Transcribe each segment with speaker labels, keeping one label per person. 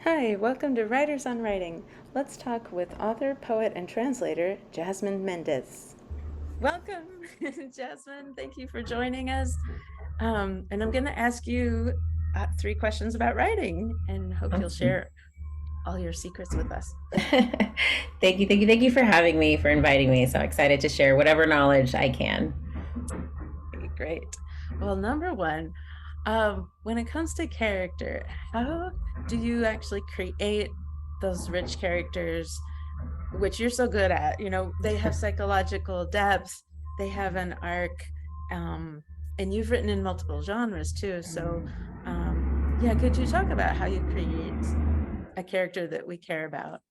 Speaker 1: Hi, welcome to Writers on Writing. Let's talk with author, poet, and translator Jasminne Mendez. Welcome, Jasmine. Thank you for joining us. And I'm going to ask you three questions about writing and hope you'll
Speaker 2: Awesome.
Speaker 1: share all your secrets with us.
Speaker 2: Thank you for having me, for inviting me. So excited to share whatever knowledge I can.
Speaker 1: Okay, great. Well, number one, when it comes to character, how do you actually create those rich characters which you're so good at? They have psychological depth, they have an arc, um, and you've written in multiple genres too. So, yeah, could you talk about how you create a character that we care about?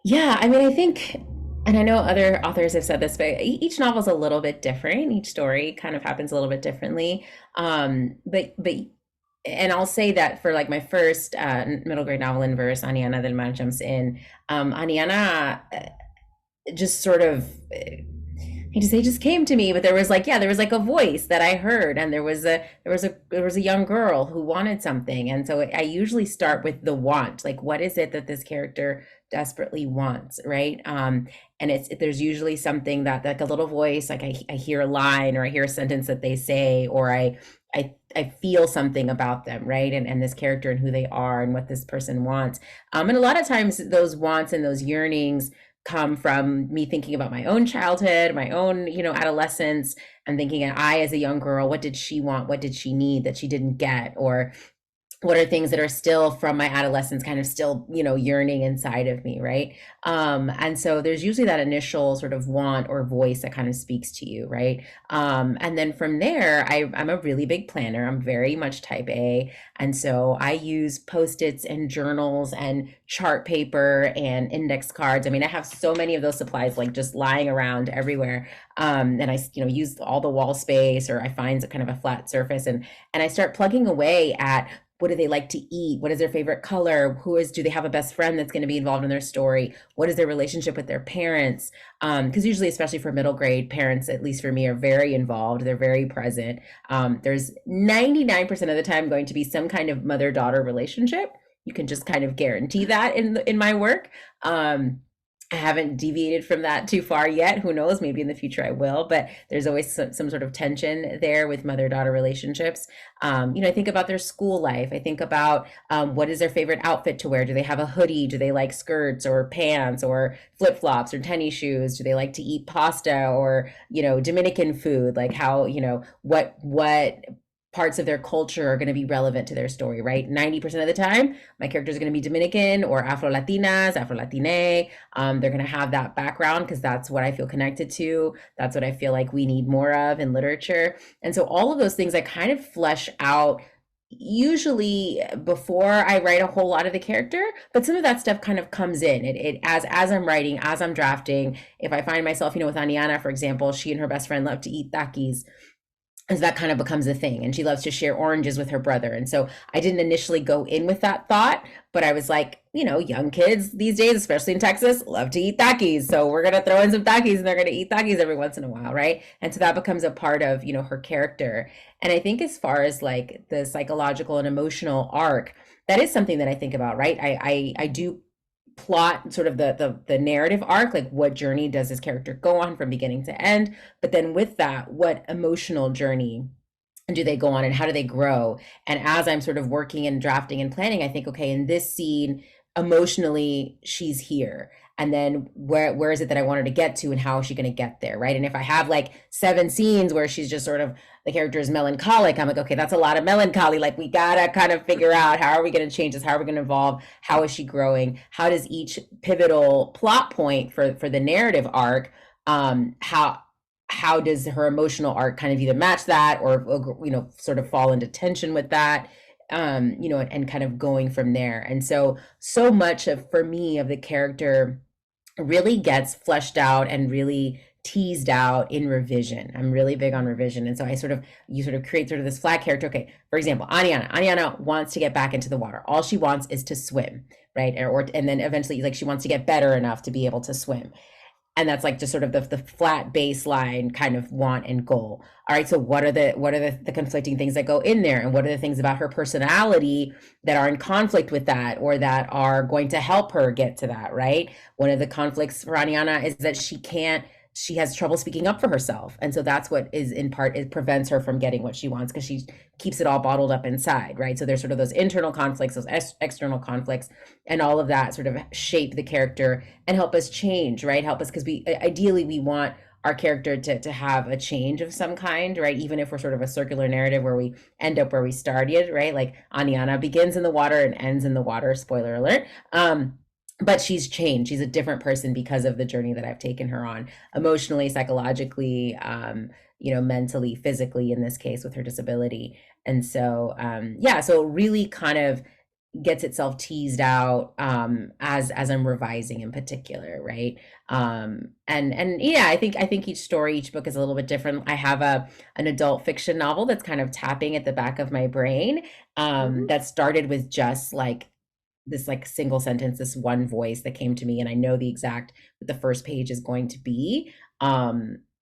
Speaker 2: Yeah, I mean, I think, and I know other authors have said this, but each novel is a little bit different. Each story kind of happens a little bit differently. And I'll say that for like my first middle grade novel in verse, Aniana del Mar jumps in. Aniana just sort of he just they just came to me, but there was like a voice that I heard, and there was a young girl who wanted something. And so I usually start with the want, like what is it that this character desperately wants, right? And there's usually something that, like a little voice, like I hear a line, or I hear a sentence that they say, or I feel something about them, right? And this character and who they are and what this person wants. And a lot of times those wants and those yearnings come from me thinking about my own childhood, my own, adolescence, and thinking, I, as a young girl, what did she want? What did she need that she didn't get? Or what are things that are still from my adolescence kind of still, yearning inside of me, right? And so there's usually that initial sort of want or voice that kind of speaks to you, right? And then from there, I'm a really big planner. I'm very much type A. And so I use Post-its and journals and chart paper and index cards. I mean, I have so many of those supplies like just lying around everywhere. And I, use all the wall space, or I find kind of a flat surface, and I start plugging away at what do they like to eat? What is their favorite color? Do they have a best friend that's going to be involved in their story? What is their relationship with their parents? Because usually, especially for middle grade, parents, at least for me, are very involved. They're very present. There's 99% of the time going to be some kind of mother-daughter relationship. You can just kind of guarantee that in my work. I haven't deviated from that too far yet. Who knows? Maybe in the future I will, but there's always some sort of tension there with mother-daughter relationships. I think about their school life. I think about what is their favorite outfit to wear? Do they have a hoodie? Do they like skirts or pants or flip-flops or tennis shoes? Do they like to eat pasta or, Dominican food? Like how, what parts of their culture are going to be relevant to their story, right? 90% of the time, my characters are going to be Dominican or Afro-Latinas, Afro-Latine. They're going to have that background because that's what I feel connected to. That's what I feel like we need more of in literature. And so all of those things I kind of flesh out usually before I write a whole lot of the character, but some of that stuff kind of comes in. As I'm writing, as I'm drafting. If I find myself, with Aniana, for example, she and her best friend love to eat takis, as that kind of becomes a thing, and she loves to share oranges with her brother. And so I didn't initially go in with that thought, but I was like, young kids these days, especially in Texas, love to eat takis, so we're going to throw in some takis, and they're going to eat takis every once in a while, right? And so that becomes a part of her character. And I think as far as like the psychological and emotional arc, that is something that I think about, right? I do plot sort of the narrative arc, like what journey does this character go on from beginning to end, but then with that, what emotional journey do they go on, and how do they grow? And as I'm sort of working and drafting and planning, I think, okay, in this scene, emotionally, she's here. And then where is it that I want her to get to, and how is she going to get there, right? And if I have like 7 scenes where she's just sort of, the character is melancholic, I'm like, okay, that's a lot of melancholy. Like, we gotta kind of figure out, how are we going to change this? How are we going to evolve? How is she growing? How does each pivotal plot point for the narrative arc, how does her emotional arc kind of either match that, or sort of fall into tension with that, and kind of going from there. And so much of, for me, of the character really gets fleshed out and really teased out in revision. I'm really big on revision. And so you sort of create sort of this flat character. Okay, for example, Aniana wants to get back into the water. All she wants is to swim, right? And then eventually, like, she wants to get better enough to be able to swim. And that's like just sort of the flat baseline kind of want and goal. All right, so what are the conflicting things that go in there, and what are the things about her personality that are in conflict with that, or that are going to help her get to that, right? One of the conflicts for Aniana is that she has trouble speaking up for herself, and so that's what is in part, it prevents her from getting what she wants, because she keeps it all bottled up inside, right? So there's sort of those internal conflicts, those external conflicts, and all of that sort of shape the character and help us change, right? Help us, because we ideally we want our character to have a change of some kind, right? Even if we're sort of a circular narrative where we end up where we started, right? Like Aniana begins in the water and ends in the water, spoiler alert. But she's changed. She's a different person because of the journey that I've taken her on, emotionally, psychologically, mentally, physically, in this case with her disability. And so, yeah, so it really kind of gets itself teased out, as I'm revising in particular, right? And yeah, I think each story, each book is a little bit different. I have an adult fiction novel that's kind of tapping at the back of my brain,
Speaker 1: Ooh.
Speaker 2: that started with just like this like single sentence, this one voice that came to me, and I know the exact what the first page is going to be.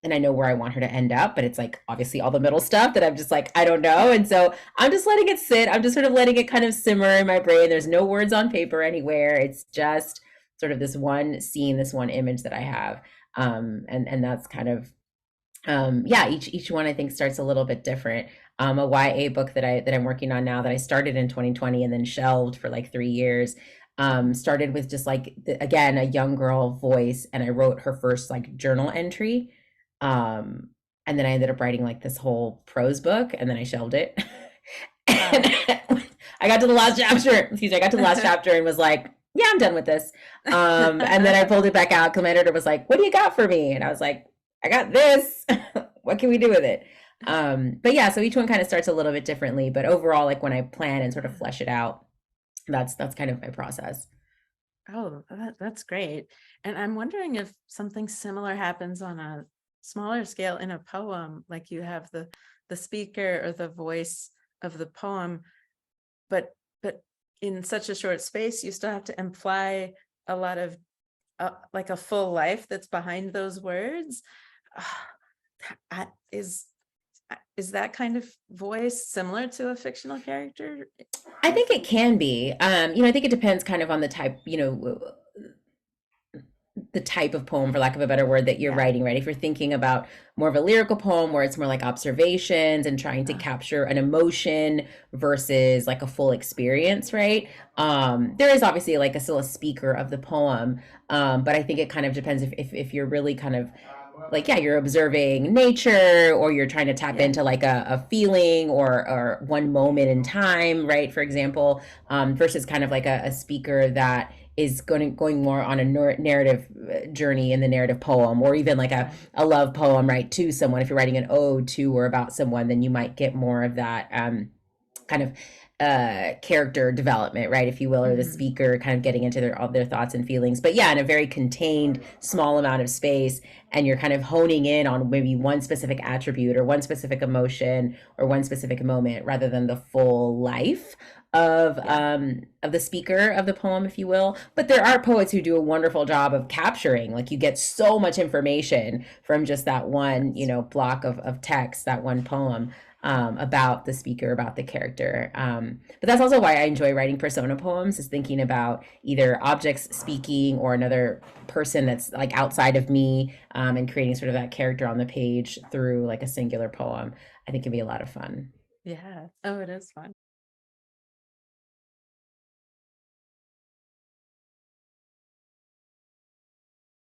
Speaker 2: And I know where I want her to end up, but it's like obviously all the middle stuff that I'm just like, I don't know. And so I'm just letting it sit. I'm just sort of letting it kind of simmer in my brain. There's no words on paper anywhere. It's just sort of this one scene, this one image that I have. And that's kind of, yeah, each one I think starts a little bit different. A YA book that I'm working on now, that I started in 2020 and then shelved for like 3 years. Started with just like again a young girl voice, and I wrote her first like journal entry, and then I ended up writing like this whole prose book, and then I shelved it. And
Speaker 1: Wow.
Speaker 2: I got to the last chapter. Excuse me, I got to the last chapter and was like, yeah, I'm done with this. And then I pulled it back out because my editor was like, what do you got for me? And I was like, I got this. What can we do with it? But yeah, so each one kind of starts a little bit differently, but overall, like when I plan and sort of flesh it out, that's kind of my process.
Speaker 1: Oh, that's great. And I'm wondering if something similar happens on a smaller scale in a poem, like you have the speaker or the voice of the poem, but in such a short space, you still have to imply a lot of like a full life that's behind those words. Uh, is is that kind of voice similar to a fictional character,
Speaker 2: I
Speaker 1: do you
Speaker 2: think it
Speaker 1: think?
Speaker 2: can be. I think it depends kind of on the type, the type of poem, for lack of a better word, that you're
Speaker 1: Yeah.
Speaker 2: writing, right? If you're thinking about more of a lyrical poem where it's more like observations and trying to
Speaker 1: Uh,
Speaker 2: capture an emotion versus like a full experience, right? There is obviously like still a speaker of the poem, but I think it kind of depends if you're really kind of like, yeah, you're observing nature, or you're trying to tap
Speaker 1: yeah.
Speaker 2: into like a feeling, or one moment in time, right? For example, versus kind of like a speaker that is going more on a narrative journey in the narrative poem, or even like a,
Speaker 1: Right.
Speaker 2: a love poem, right, to someone. If you're writing an ode to or about someone, then you might get more of that, kind of character development, right, if you will, or the
Speaker 1: Mhm.
Speaker 2: speaker kind of getting into all their thoughts and feelings. But yeah, in a very contained, small amount of space, and you're kind of honing in on maybe one specific attribute or one specific emotion or one specific moment, rather than the full life
Speaker 1: Yeah.
Speaker 2: of the speaker of the poem, if you will. But there are poets who do a wonderful job of capturing, like you get so much information from just that one,
Speaker 1: Yes.
Speaker 2: block of text, that one poem, about the speaker, about the character. But that's also why I enjoy writing persona poems, is thinking about either objects speaking or another person that's like outside of me, and creating sort of that character on the page through like a singular poem. I think can be a lot of fun.
Speaker 1: Yeah. Oh, it is fun.